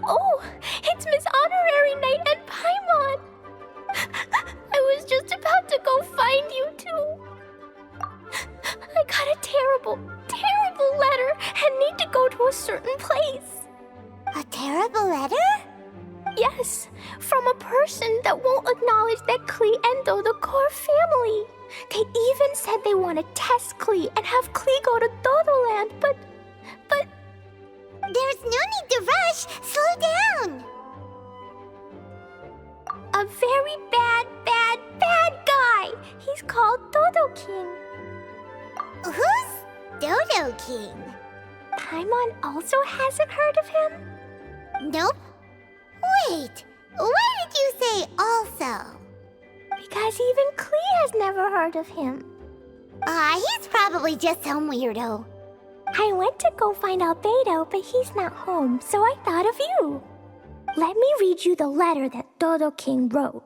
Oh, it's Miss Honorary Knight and Paimon! I was just about to go find you too. I got a terrible, terrible letter and need to go to a certain place. A terrible letter? Yes, from a person that won't acknowledge that Klee and Dodoco are family. They even said they want to test Klee and have Klee go to Dodoland, but... There's no need to rush. Slow down. A very bad guy. He's called Dodo King. Who's Dodo King? Paimon also hasn't heard of him? Nope. Wait, why did you say also? Because even Klee has never heard of him. He's probably just some weirdo. I went to go find Albedo, but he's not home, so I thought of you. Let me read you the letter that Dodo King wrote.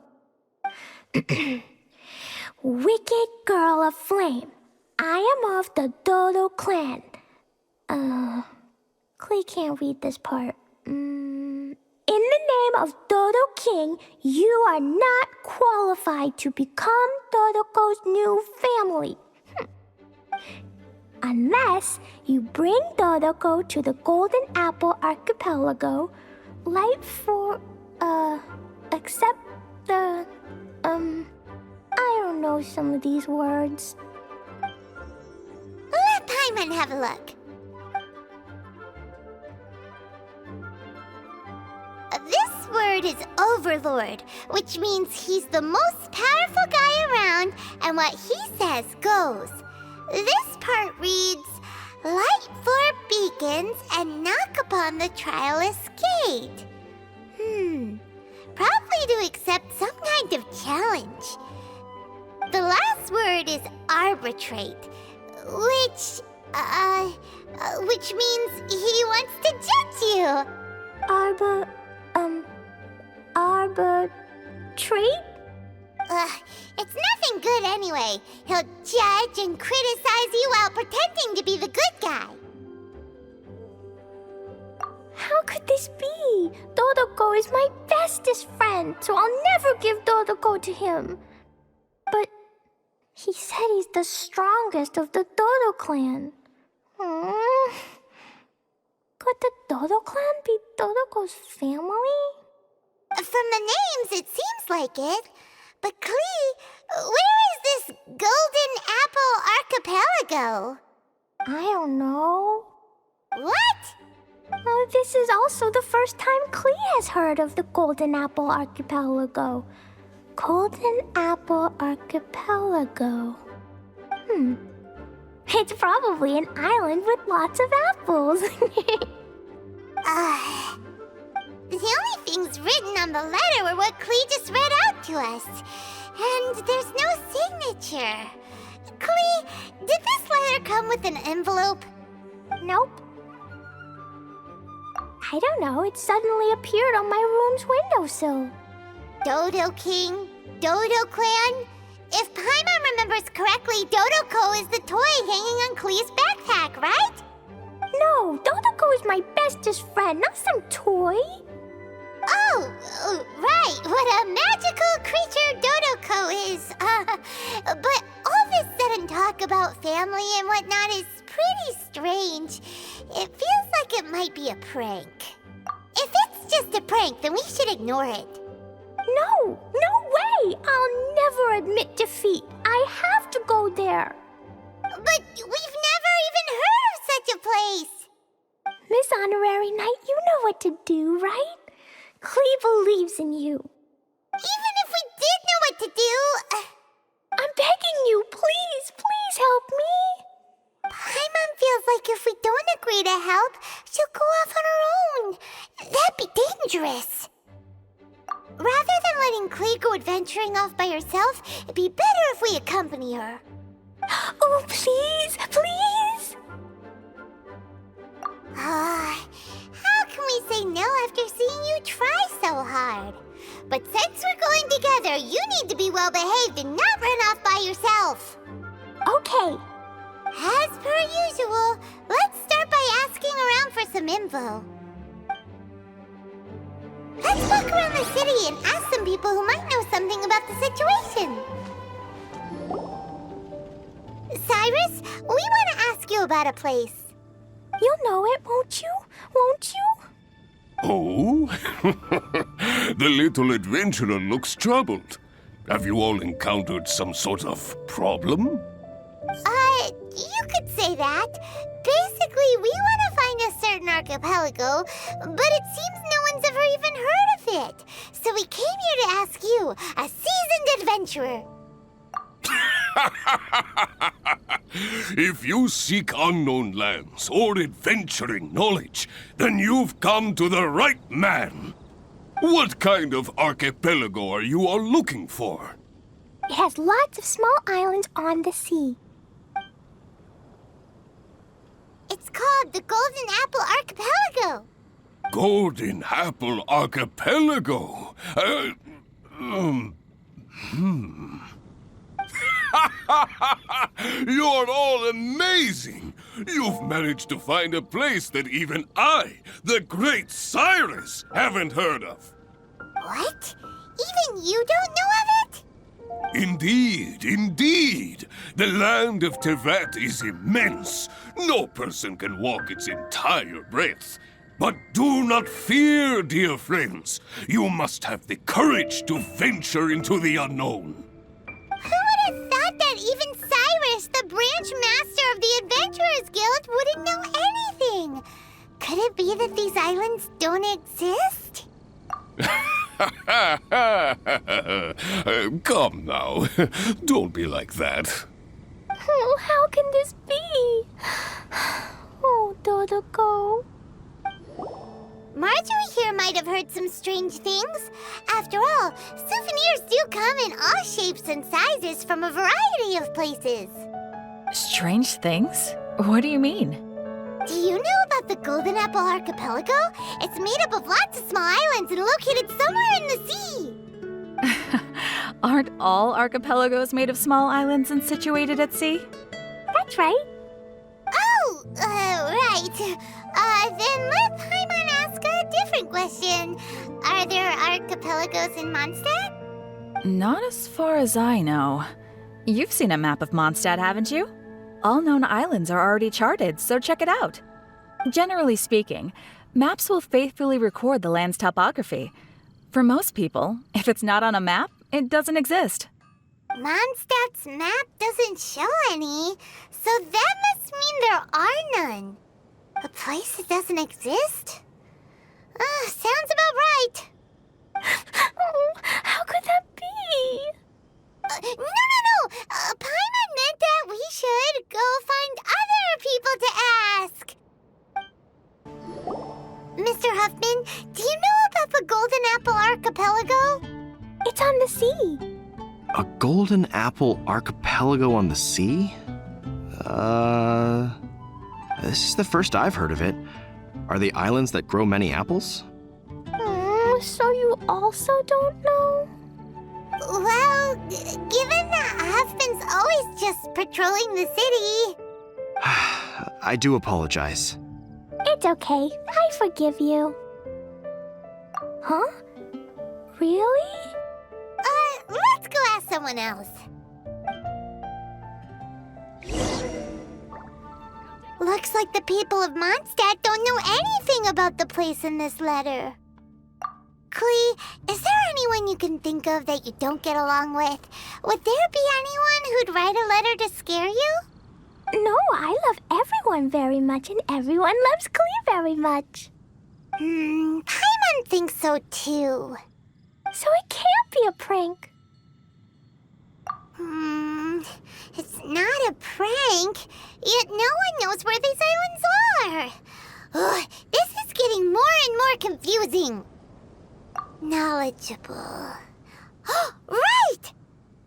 Wicked girl of flame, I am of the Dodo clan. Klee can't read this part. In the name of Dodo King, you are not qualified to become Dodoco's new family. Unless you bring Dodoco to the Golden Apple Archipelago, except the, I don't know some of these words. Let Paimon have a look. This word is Overlord, which means he's the most powerful guy around, and what he says goes. This part reads, light 4 beacons and knock upon the trialist gate. Probably to accept some kind of challenge. The last word is arbitrate, which means he wants to judge you. Arbitrate? It's nothing good anyway. He'll judge and criticize you while pretending to be the good guy. How could this be? Dodoco is my bestest friend, so I'll never give Dodoco to him. But he said he's the strongest of the Dodo clan. Could the Dodo clan be Dodoco's family? From the names, it seems like it. But Klee, where is this Golden Apple Archipelago? I don't know. What? This is also the first time Klee has heard of the Golden Apple Archipelago. Golden Apple Archipelago. It's probably an island with lots of apples. The only things written on the letter were what Klee just read out to us. And there's no signature. Klee, did this letter come with an envelope? Nope. I don't know, it suddenly appeared on my room's windowsill. Dodo King, Dodo Clan. If Paimon remembers correctly, Dodoco is the toy hanging on Klee's backpack, right? No, Dodoco is my bestest friend, not some toy. Oh, right, what a magical creature Dodoco is. But all this sudden talk about family and whatnot is pretty strange. It feels like it might be a prank. If it's just a prank, then we should ignore it. No way! I'll never admit defeat. I have to go there. But we've never even heard of such a place. Miss Honorary Knight, you know what to do, right? Klee believes in you. Even if we did know what to do... I'm begging you, please help me. Paimon feels like if we don't agree to help, she'll go off on her own. That'd be dangerous. Rather than letting Klee go adventuring off by herself, it'd be better if we accompany her. Oh, please! How can we say no after seeing you try so hard? But since we're going together, you need to be well behaved and not run off by yourself. Okay. As per usual, let's start by asking around for some info. let's walk around the city and ask some people who might know something about the situation. Cyrus, we want to ask you about a place. You'll know it, won't you? Won't you? Oh? The little adventurer looks troubled. Have you all encountered some sort of problem? You could say that. Basically, we want to find a certain archipelago, but it seems no one's ever even heard of it. So we came here to ask you, a seasoned adventurer. If you seek unknown lands or adventuring knowledge, then you've come to the right man. What kind of archipelago are you all looking for? It has lots of small islands on the sea. It's called the Golden Apple Archipelago. Golden Apple Archipelago? You're all amazing! You've managed to find a place that even I, the great Cyrus, haven't heard of. What? Even you don't know of it? Indeed, indeed. The land of Tevat is immense. No person can walk its entire breadth. But do not fear, dear friends. You must have the courage to venture into the unknown. Who would have thought that even Cyrus, the branch master of the Adventurers Guild, wouldn't know anything? Could it be that these islands don't exist? Come now. Don't be like that. Oh, how can this be? Oh, Dodoco. Marjorie here might have heard some strange things. After all, souvenirs do come in all shapes and sizes from a variety of places. Strange things? What do you mean? Do you know about the Golden Apple Archipelago? It's made up of lots of small islands and located somewhere in the sea. Aren't all archipelagos made of small islands and situated at sea? That's right. Oh, right. Then let Paimon ask a different question. Are there archipelagos in Mondstadt? Not as far as I know. You've seen a map of Mondstadt, haven't you? All known islands are already charted, so check it out. Generally speaking, maps will faithfully record the land's topography. For most people, if it's not on a map, it doesn't exist. Mondstadt's map doesn't show any, so that must mean there are none. A place that doesn't exist? Sounds about right. Oh, how could that be? No. Paimon meant that we should go find other people to ask. Mr. Huffman, do you know about the Golden Apple Archipelago? It's on the sea. A golden apple archipelago on the sea? This is the first I've heard of it. Are the islands that grow many apples? So you also don't know? Well, given that Huffman's always just patrolling the city. I do apologize. It's okay. I forgive you. Huh? Really? Let's go ask someone else. Looks like the people of Mondstadt don't know anything about the place in this letter. Klee, is there anyone you can think of that you don't get along with? Would there be anyone who'd write a letter to scare you? No, I love everyone very much, and everyone loves Klee very much. Paimon thinks so too. So it can't be a prank. It's not a prank, yet no one knows where these islands are. Ugh, this is getting more and more confusing. Knowledgeable. Oh, right!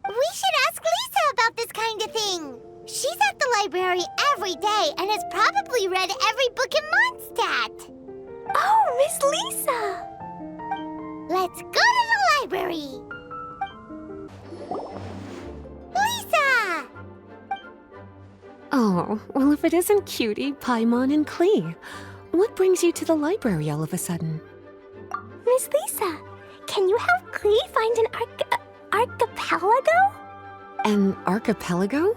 We should ask Lisa about this kind of thing. She's at the library every day and has probably read every book in Mondstadt. Oh, Miss Lisa! Let's go to the library. Lisa! Oh, well, if it isn't Cutie, Paimon, and Klee. What brings you to the library all of a sudden? is Lisa. Can you help Klee find an archipelago? An archipelago?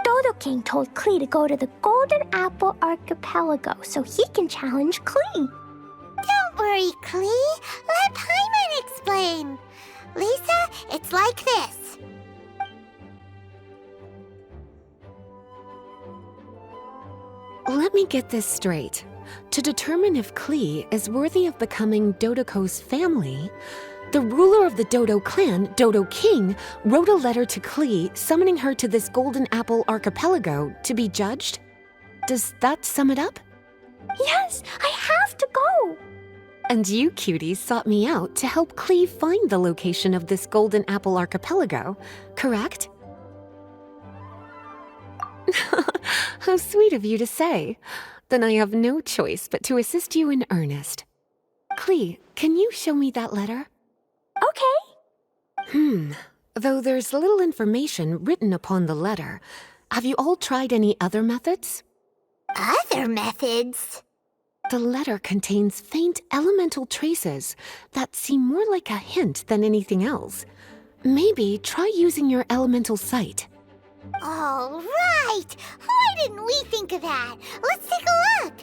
Dodo King told Klee to go to the Golden Apple Archipelago so he can challenge Klee. Don't worry, Klee. Let Paimon explain. Lisa, it's like this. Let me get this straight. To determine if Klee is worthy of becoming Dodoco's family, the ruler of the Dodo clan, Dodo King, wrote a letter to Klee summoning her to this Golden Apple Archipelago to be judged? Does that sum it up? Yes, I have to go. And you cuties sought me out to help Klee find the location of this Golden Apple Archipelago, correct? How sweet of you to say. Then I have no choice but to assist you in earnest. Klee, can you show me that letter? Okay. Though there's little information written upon the letter, have you all tried any other methods? Other methods? The letter contains faint elemental traces that seem more like a hint than anything else. Maybe try using your elemental sight. All right. Why didn't we think of that? Let's take a look.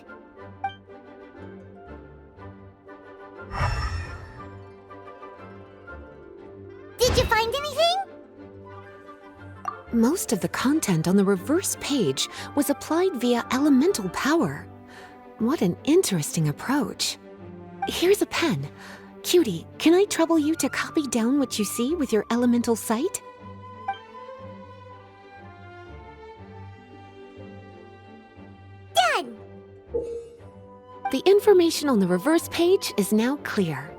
Did you find anything? Most of the content on the reverse page was applied via elemental power. What an interesting approach. Here's a pen. Cutie, can I trouble you to copy down what you see with your elemental sight? Done. The information on the reverse page is now clear.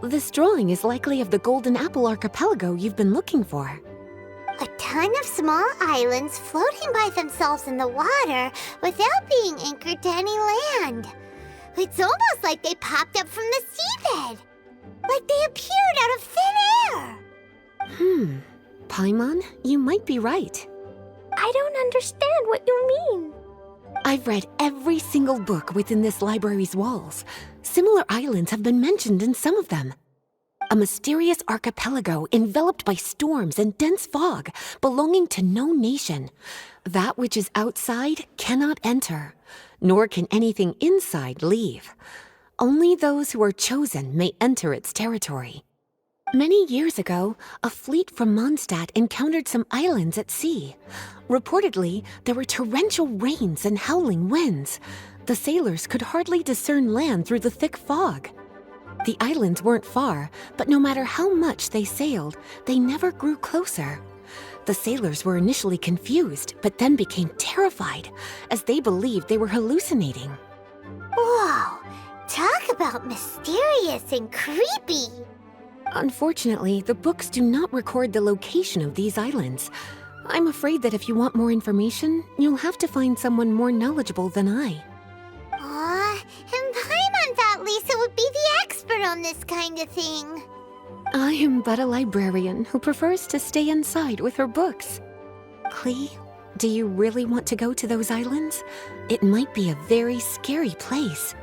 This drawing is likely of the Golden Apple Archipelago you've been looking for. A ton of small islands floating by themselves in the water without being anchored to any land. It's almost like they popped up from the seabed. Like they appeared out of thin air. Paimon, you might be right. I don't understand what you mean. I've read every single book within this library's walls. Similar islands have been mentioned in some of them. A mysterious archipelago enveloped by storms and dense fog, belonging to no nation. That which is outside cannot enter, nor can anything inside leave. Only those who are chosen may enter its territory. Many years ago, a fleet from Mondstadt encountered some islands at sea. Reportedly, there were torrential rains and howling winds. The sailors could hardly discern land through the thick fog. The islands weren't far, but no matter how much they sailed, they never grew closer. The sailors were initially confused, but then became terrified, as they believed they were hallucinating. Whoa, talk about mysterious and creepy. Unfortunately, the books do not record the location of these islands. I'm afraid that if you want more information, you'll have to find someone more knowledgeable than I. Aw, and Paimon thought Lisa would be the expert on this kind of thing. I am but a librarian who prefers to stay inside with her books. Klee, do you really want to go to those islands? It might be a very scary place.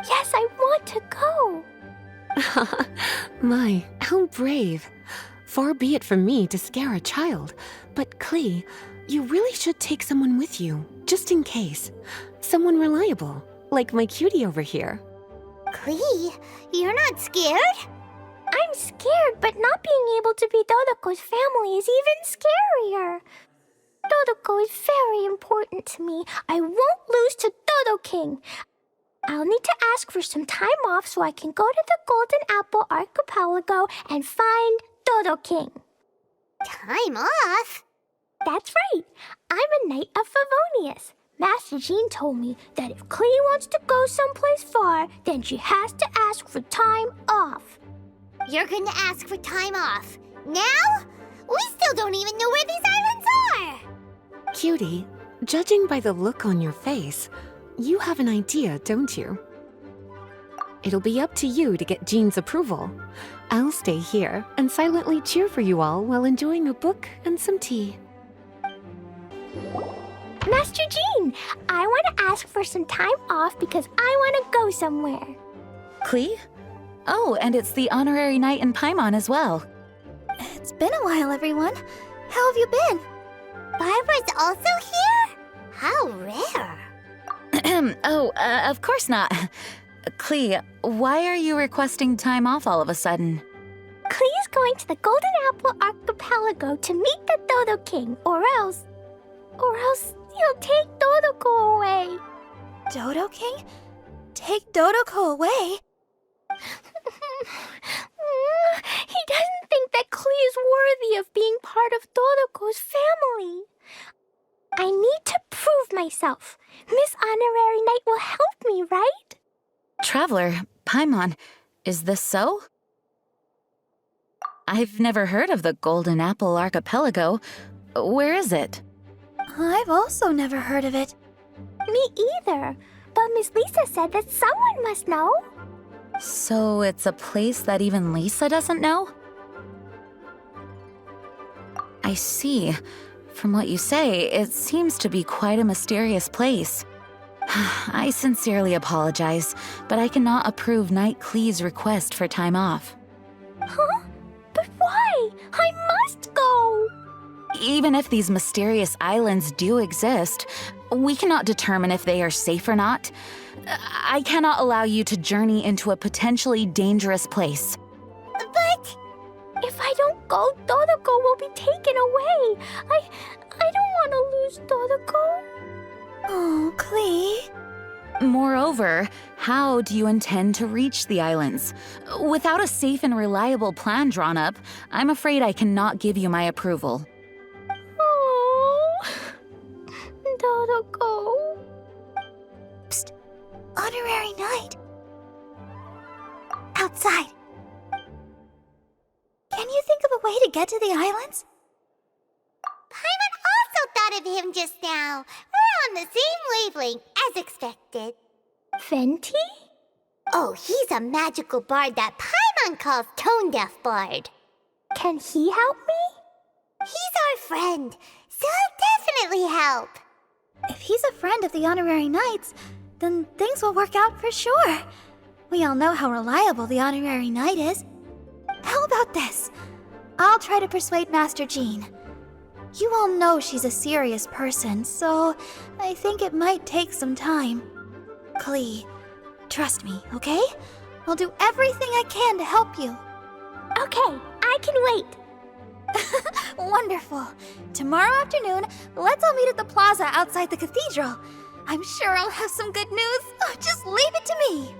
Yes, I want to go. My, how brave. Far be it from me to scare a child, but Klee, you really should take someone with you, just in case. Someone reliable, like my cutie over here. Klee, you're not scared? I'm scared, but not being able to be Dodoco's family is even scarier. Dodoco is very important to me. I won't lose to Dodo King. I'll need to ask for some time off so I can go to the Golden Apple Archipelago and find Dodo King. Time off? That's right. I'm a Knight of Favonius. Master Jean told me that if Klee wants to go someplace far, then she has to ask for time off. You're going to ask for time off. Now? We still don't even know where these islands are. Cutie, judging by the look on your face, you have an idea, don't you? It'll be up to you to get Jean's approval. I'll stay here and silently cheer for you all while enjoying a book and some tea. Master Jean, I want to ask for some time off because I want to go somewhere. Klee? Oh, and it's the honorary knight in Paimon as well. It's been a while, everyone. How have you been? Barbara's also here? How rare. Of course not. Klee, why are you requesting time off all of a sudden? Klee's going to the Golden Apple Archipelago to meet the Dodo King, or else he'll take Dodoko away. Dodo King? Take Dodoko away? He doesn't think that Klee is worthy of being part of Dodoko's family. I need to prove myself. Miss Honorary Knight will help me, right? Traveler, Paimon, is this so? I've never heard of the Golden Apple Archipelago. Where is it? I've also never heard of it. Me either. But Miss Lisa said that someone must know. So it's a place that even Lisa doesn't know? I see. From what you say, it seems to be quite a mysterious place. I sincerely apologize, but I cannot approve Knight Klee's request for time off. Huh? But why? I must go! Even if these mysterious islands do exist, we cannot determine if they are safe or not. I cannot allow you to journey into a potentially dangerous place. But if I don't go, Dodoko will be taken away. I don't want to lose Dodoko. Oh, Klee. Moreover, how do you intend to reach the islands? Without a safe and reliable plan drawn up, I'm afraid I cannot give you my approval. Oh, Dodoko. Psst, Honorary Knight. Outside. Can you think of a way to get to the islands? Paimon also thought of him just now. We're on the same wavelength as expected. Fenty? Oh, he's a magical bard that Paimon calls Tone Deaf Bard. Can he help me? He's our friend, so he'll definitely help. If he's a friend of the Honorary Knights, then things will work out for sure. We all know how reliable the Honorary Knight is. How about this? I'll try to persuade Master Jean. You all know she's a serious person, so I think it might take some time. Klee, trust me, okay? I'll do everything I can to help you. Okay, I can wait. Wonderful. Tomorrow afternoon, let's all meet at the plaza outside the cathedral. I'm sure I'll have some good news. Oh, just leave it to me.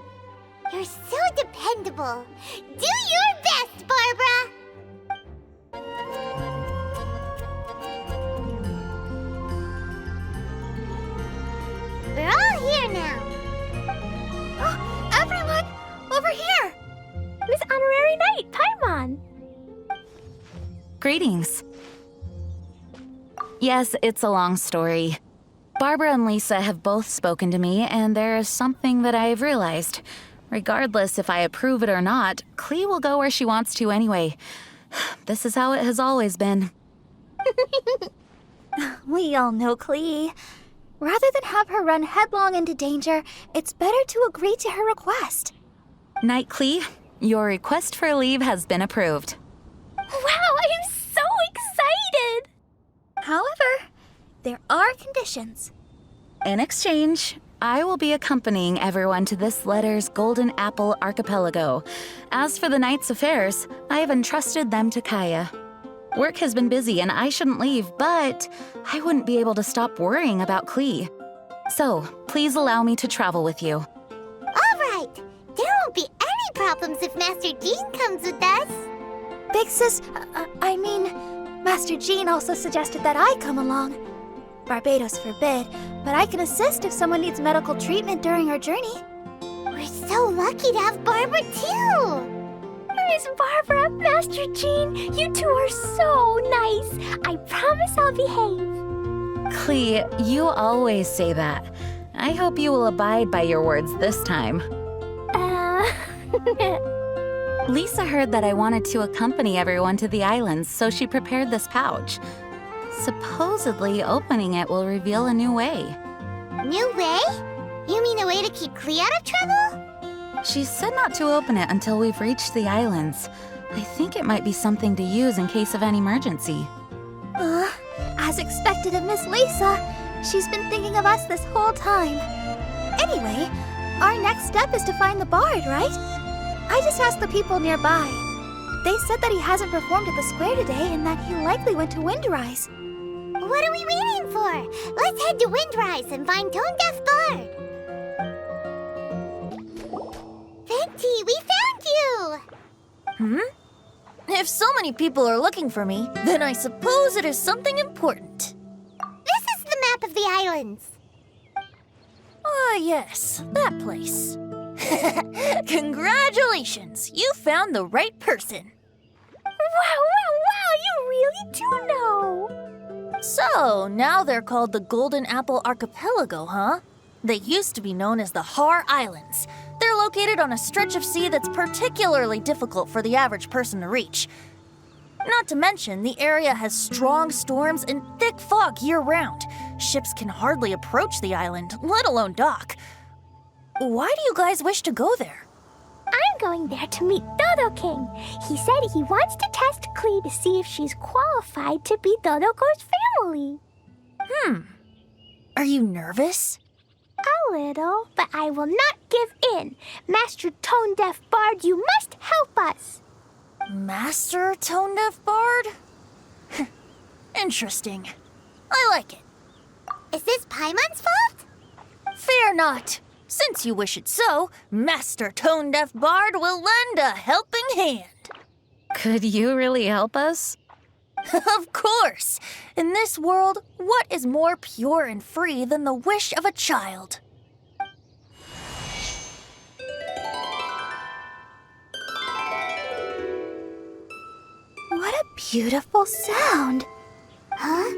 You're so dependable. Do your best, Barbara! We're all here now. Oh, everyone, over here. Miss Honorary Knight, Paimon. Greetings. Yes, it's a long story. Barbara and Lisa have both spoken to me, and there is something that I have realized. Regardless if I approve it or not, Klee will go where she wants to anyway. This is how it has always been. We all know Klee. Rather than have her run headlong into danger, it's better to agree to her request. Knight Klee, your request for leave has been approved. Wow, I'm so excited! However, there are conditions. In exchange, I will be accompanying everyone to this letter's Golden Apple Archipelago. As for the Knight's affairs, I have entrusted them to Kaya. Work has been busy and I shouldn't leave, but I wouldn't be able to stop worrying about Klee. So, please allow me to travel with you. All right. There won't be any problems if Master Jean comes with us. Big Sis, Master Jean also suggested that I come along. Barbados forbid, but I can assist if someone needs medical treatment during our journey. We're so lucky to have Barbara, too. Miss Barbara, Master Jean, you two are so nice. I promise I'll behave. Klee, you always say that. I hope you will abide by your words this time. Lisa heard that I wanted to accompany everyone to the islands, so she prepared this pouch. Supposedly, opening it will reveal a new way. New way? You mean a way to keep Klee out of trouble? She said not to open it until we've reached the islands. I think it might be something to use in case of an emergency. As expected of Miss Lisa, she's been thinking of us this whole time. Anyway, our next step is to find the bard, right? I just asked the people nearby. They said that he hasn't performed at the square today and that he likely went to Windrise. What are we waiting for? Let's head to Windrise and find Tone Deaf Bard. Venti, we found you! If so many people are looking for me, then I suppose it is something important. This is the map of the islands. Ah, yes, that place. Congratulations! You found the right person. Wow, you really do know. So, now they're called the Golden Apple Archipelago, huh? They used to be known as the Har Islands. They're located on a stretch of sea that's particularly difficult for the average person to reach. Not to mention, the area has strong storms and thick fog year-round. Ships can hardly approach the island, let alone dock. Why do you guys wish to go there? I'm going there to meet Dodo King. He said he wants to test Klee to see if she's qualified to be Dodoko's family. Are you nervous? A little, but I will not give in. Master Tone Deaf Bard, you must help us. Master Tone Deaf Bard? Interesting. I like it. Is this Paimon's fault? Fear not. Since you wish it so, Master Tone Deaf Bard will lend a helping hand. Could you really help us? Of course! In this world, what is more pure and free than the wish of a child? What a beautiful sound. Huh?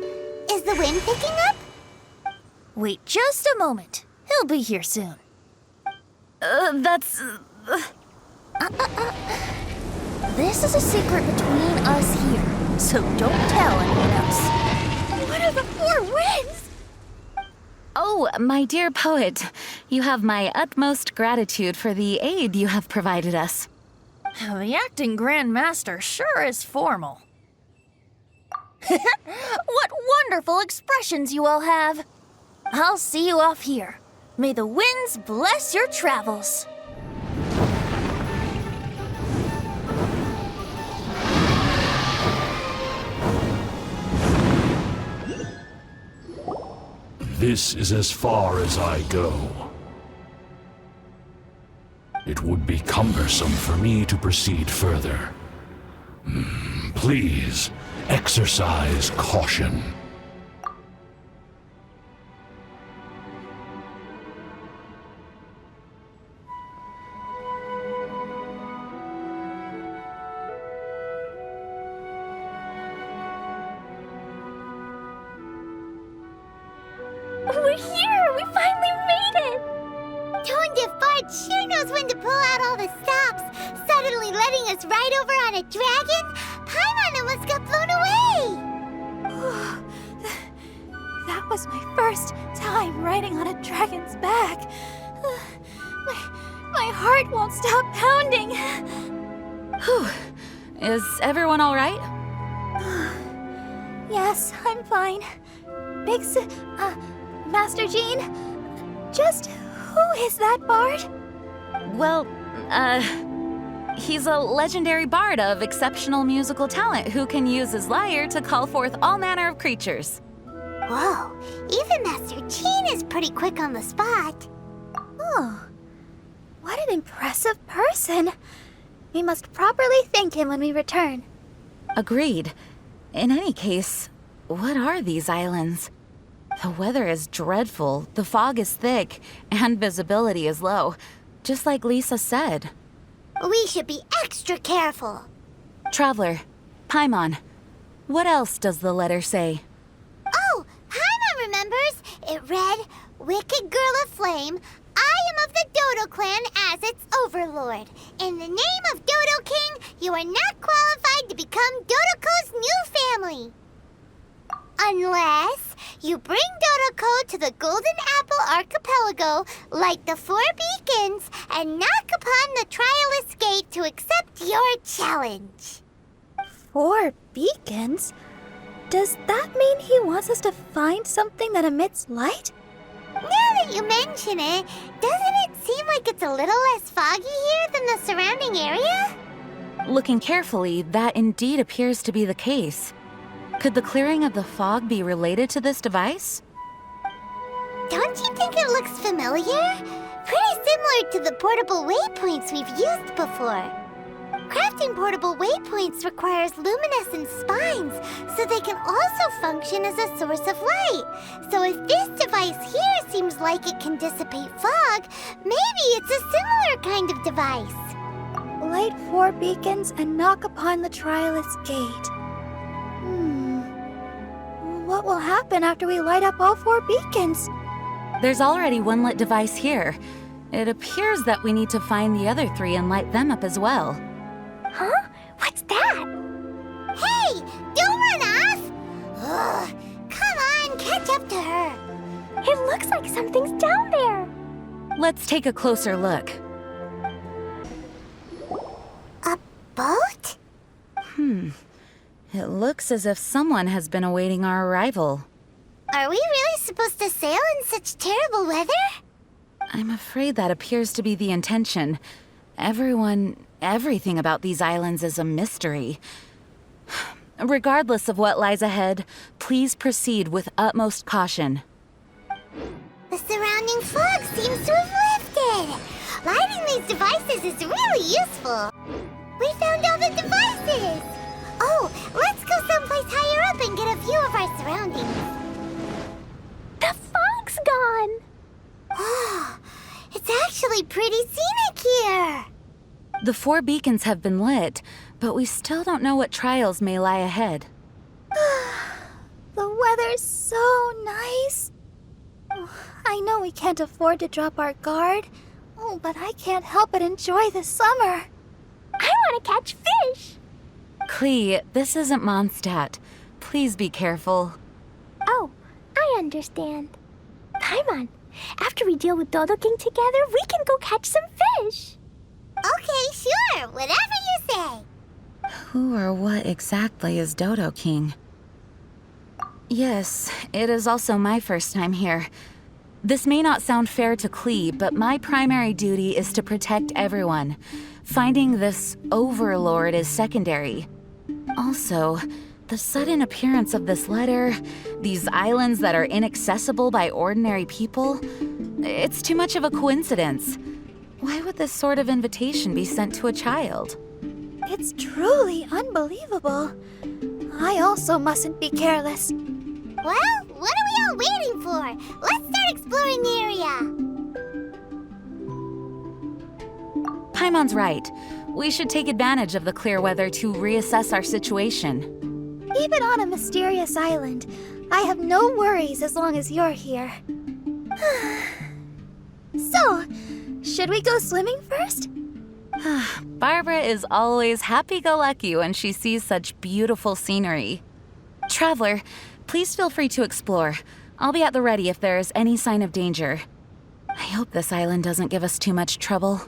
Is the wind picking up? Wait just a moment. He'll be here soon. This is a secret between us here, so don't tell anyone else. What are the four winds? Oh, my dear poet, you have my utmost gratitude for the aid you have provided us. The acting Grand Master sure is formal. What wonderful expressions you all have. I'll see you off here. May the winds bless your travels. This is as far as I go. It would be cumbersome for me to proceed further. Please, exercise caution. We're here! We finally made it! Tone Deaf Bard sure knows when to pull out all the stops. Suddenly letting us ride over on a dragon? Paimon almost got blown away! That was my first time riding on a dragon's back. My heart won't stop pounding. Whew. Is everyone all right? Yes, I'm fine. Master Jean, just who is that bard? Well, he's a legendary bard of exceptional musical talent who can use his lyre to call forth all manner of creatures. Whoa, even Master Jean is pretty quick on the spot. Oh, what an impressive person. We must properly thank him when we return. Agreed. In any case, what are these islands? The weather is dreadful, the fog is thick, and visibility is low, just like Lisa said. We should be extra careful. Traveler, Paimon, what else does the letter say? Oh, Paimon remembers. It read, Wicked Girl of Flame, I am of the Dodo clan as its overlord. In the name of Dodo King, you are not qualified to become Dodoko's new family. Unless You bring Dodoko to the Golden Apple Archipelago, light the 4 beacons, and knock upon the Trialist Gate to accept your challenge. 4 beacons? Does that mean he wants us to find something that emits light? Now that you mention it, doesn't it seem like it's a little less foggy here than the surrounding area? Looking carefully, that indeed appears to be the case. Could the clearing of the fog be related to this device? Don't you think it looks familiar? Pretty similar to the portable waypoints we've used before. Crafting portable waypoints requires luminescent spines, so they can also function as a source of light. So if this device here seems like it can dissipate fog, maybe it's a similar kind of device. Light 4 beacons and knock upon the Trialist Gate. What will happen after we light up all 4 beacons? There's already one lit device here. It appears that we need to find the other 3 and light them up as well. Huh? What's that? Hey, don't run off! Ugh, come on, catch up to her. It looks like something's down there. Let's take a closer look. A boat? It looks as if someone has been awaiting our arrival. Are we really supposed to sail in such terrible weather? I'm afraid that appears to be the intention. Everything about these islands is a mystery. Regardless of what lies ahead, please proceed with utmost caution. The surrounding fog seems to have lifted. Lighting these devices is really useful. We found all the devices. Oh, let's go someplace higher up and get a view of our surroundings. The fog's gone. Oh, it's actually pretty scenic here. The 4 beacons have been lit, but we still don't know what trials may lie ahead. The weather's so nice. I know we can't afford to drop our guard. Oh, but I can't help but enjoy the summer. I want to catch fish. Klee, this isn't Mondstadt. Please be careful. Oh, I understand. Paimon, after we deal with Dodo King together, we can go catch some fish. Okay, sure, whatever you say. Who or what exactly is Dodo King? Yes, it is also my first time here. This may not sound fair to Klee, but my primary duty is to protect everyone. Finding this overlord is secondary. Also, the sudden appearance of this letter, these islands that are inaccessible by ordinary people, it's too much of a coincidence. Why would this sort of invitation be sent to a child? It's truly unbelievable. I also mustn't be careless. Well, what are we all waiting for? Let's start exploring the area. Paimon's right. We should take advantage of the clear weather to reassess our situation. Even on a mysterious island, I have no worries as long as you're here. So, should we go swimming first? Barbara is always happy-go-lucky when she sees such beautiful scenery. Traveler, please feel free to explore. I'll be at the ready if there is any sign of danger. I hope this island doesn't give us too much trouble.